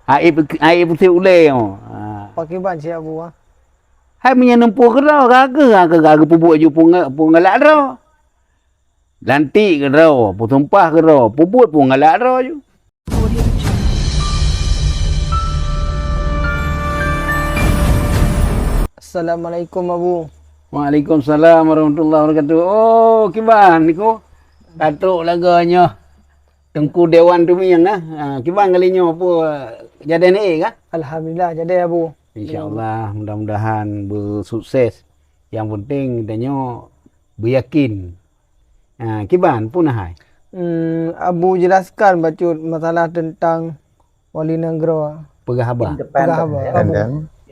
Air putih ulai oh. Pakai ban si Abu ah. Hai menyenempuh ke dah gaga pubuk je pun ngalak dah. Lantik ke dah, pun tumpah ke dah, pubut pun ngalak dah je. Assalamualaikum Abu. Waalaikumsalam warahmatullahi wabarakatuh. Oh, kiban niku. Katuk laganya. Tengku Dewan tu mian lah. Kiban kalinya apa jadi ni kan? Alhamdulillah jadi Abu. InsyaAllah mudah-mudahan bersukses. Yang penting kitanya beryakin. Kiban pun hai. Abu jelaskan bacut masalah tentang wali negara. Pegahaba.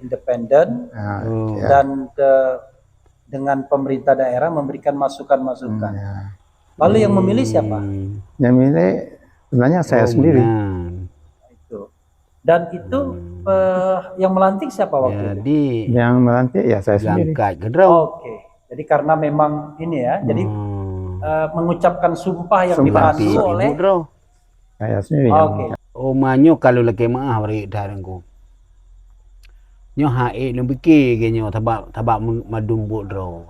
Independen dan dengan pemerintah daerah memberikan masukan-masukan. Lalu yang memilih siapa? Yang memilih sebenarnya saya sendiri. Itu. Dan itu yang melantik siapa waktu itu? Yang melantik ya saya sendiri. Oke. Jadi karena memang ini ya, jadi mengucapkan sumpah yang dipandu oleh saya sendiri. Oke. Omanyo kalau lagi maah beri darengku. Nyo hae lu fikir ke nyo tabak madum bodro.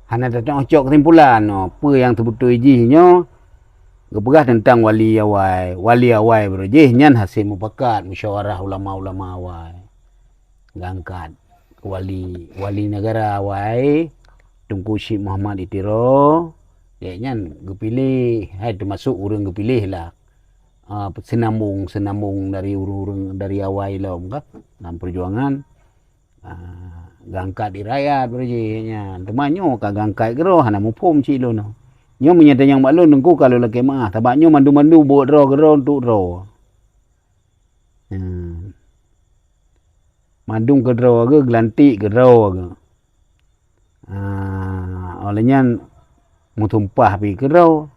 Hana datang ocok kesimpulan no, apa yang terbetul iji nyo gepegah tentang wali awai berjih nyan hasil mufakat musyawarah ulama-ulama awai. Ngangkat wali negara awai Tunku Syekh Muhammad Itiro ya nyan gepilih hai termasuk urang gepilih lah. Senambung dari urung dari awal lah kan dalam perjuangan gangkat di rakyat berjenya temannya ka gangkat gero hana mupom cilo no nyo menyata yang balun nengku kalau lagi mah tabaknya mandu buat gero untuk ro mandung ke ro ke gelantik ke ro ke olehnya mutumpah pi ke ro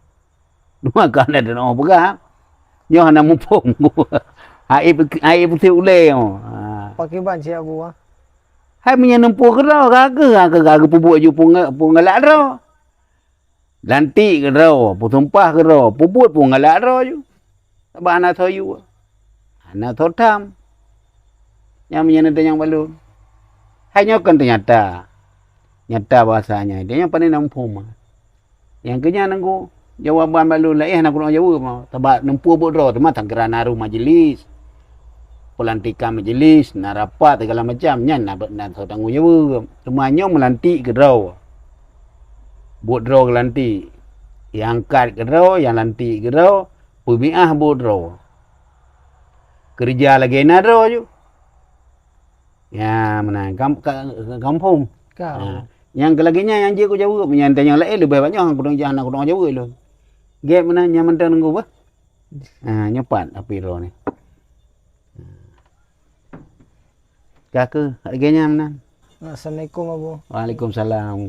dua kan ada no pegah nyo hana mupom air putih ulai oh. Pakai ban si Abu ah. Hai menyenempuh ke dah gaga pubuk je pun ngalak dah. Lantik ke dah, pun tumpah ke dah, pubut pun ngalak dah je. Sebab anak toyu. Anak totam. Yang menyentuh yang balun. Hai nyokan ternyata. Nyata bahasanya. Dia yang paling nampum. Yang kenya nengku jawaban balun lah nak kurang jawab. Sebab nempuh buk dah, teman tak kira naruh majlis. Pelantikan majlis, nak rapat segala macam nyan nak tanggungjawab. Semuanya melantik ke draw. Buat draw ke lantik. Yang angkat ke draw, yang lantik ke draw, pemiah buat draw. Kerja lagi nak draw je. Ya, mana kampung. Yang kelaginya yang je ku jawab, menyantai yang lain lebih banyak aku dong jangan aku dong jawab lu. Gap mana nyaman tak nunggu bah? Nyopat api draw ni. Kakak, harganya mana? Assalamualaikum Abu. Waalaikumsalam.